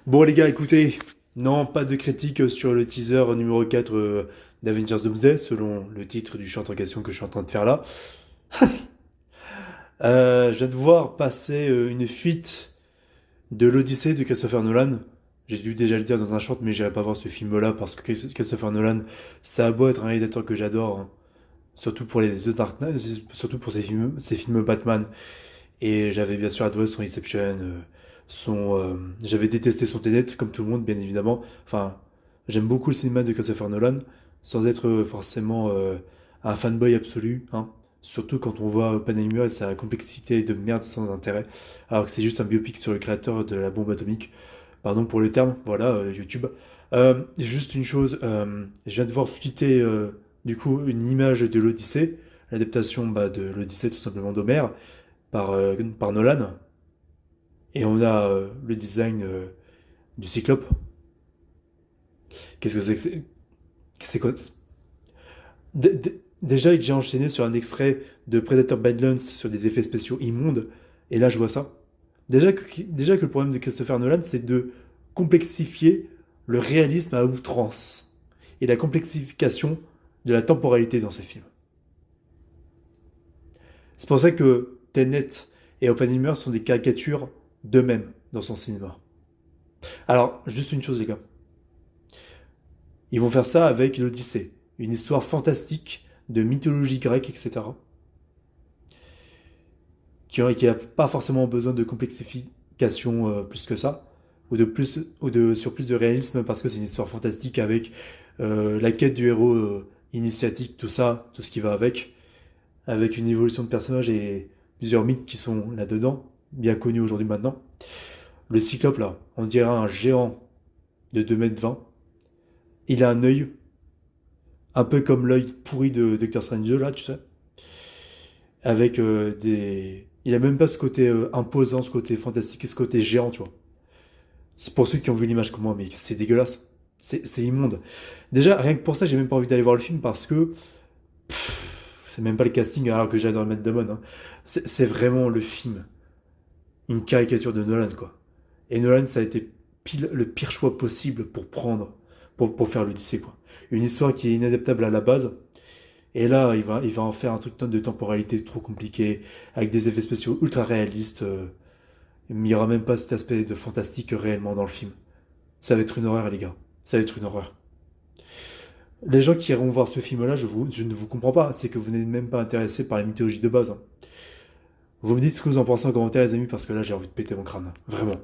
Bon les gars, écoutez, non, pas de critique sur le teaser numéro 4 d'Avengers Doomsday, selon le titre du short en question que je suis en train de faire là. Je viens de voir passer une fuite de l'Odyssée de Christopher Nolan. J'ai dû déjà le dire dans un short, mais j'irai pas voir ce film-là parce que Christopher Nolan, ça a beau être un réalisateur que j'adore, hein, surtout pour les The Dark Knight, surtout pour ses films Batman. Et j'avais bien sûr adoré son Inception, j'avais détesté son Tenet, comme tout le monde, bien évidemment. Enfin, j'aime beaucoup le cinéma de Christopher Nolan, sans être forcément un fanboy absolu, hein. Surtout quand on voit Oppenheimer et sa complexité de merde sans intérêt, alors que c'est juste un biopic sur le créateur de la bombe atomique. Pardon pour le terme, voilà, YouTube. Juste une chose, je viens de voir fuiter du coup une image de l'Odyssée, l'adaptation de l'Odyssée tout simplement d'Homère par Nolan. Et on a le design du Cyclope. Qu'est-ce que c'est que c'est quoi? Déjà, j'ai enchaîné sur un extrait de Predator Badlands sur des effets spéciaux immondes, et là je vois ça. Déjà que le problème de Christopher Nolan, c'est de complexifier le réalisme à outrance, et la complexification de la temporalité dans ses films. C'est pour ça que Tenet et Oppenheimer sont des caricatures d'eux-mêmes dans son cinéma. Alors, juste une chose les gars. Ils vont faire ça avec l'Odyssée, une histoire fantastique de mythologie grecque, etc. Qui n'a pas forcément besoin de complexification plus que ça, sur plus de réalisme parce que c'est une histoire fantastique avec la quête du héros initiatique, tout ça, tout ce qui va avec une évolution de personnage et plusieurs mythes qui sont là-dedans, bien connus aujourd'hui maintenant. Le Cyclope là, on dirait un géant de 2,20 m. Il a un œil, un peu comme l'œil pourri de Doctor Strange là, tu sais. Avec des... Il a même pas ce côté imposant, ce côté fantastique et ce côté géant, tu vois. C'est pour ceux qui ont vu l'image comme moi, mais c'est dégueulasse. C'est immonde. Déjà, rien que pour ça, j'ai même pas envie d'aller voir le film parce que... c'est même pas le casting alors que j'adore Matt Damon, hein. C'est vraiment le film. Une caricature de Nolan, quoi. Et Nolan, ça a été pile le pire choix possible pour pour faire l'Odyssée, quoi. Une histoire qui est inadaptable à la base. Et là, il va en faire un truc de temporalité trop compliqué, avec des effets spéciaux ultra réalistes. Mais il n'y aura même pas cet aspect de fantastique réellement dans le film. Ça va être une horreur, les gars. Ça va être une horreur. Les gens qui iront voir ce film-là, je ne vous comprends pas. C'est que vous n'êtes même pas intéressés par la mythologie de base, hein. Vous me dites ce que vous en pensez en commentaire, les amis, parce que là, j'ai envie de péter mon crâne. Vraiment.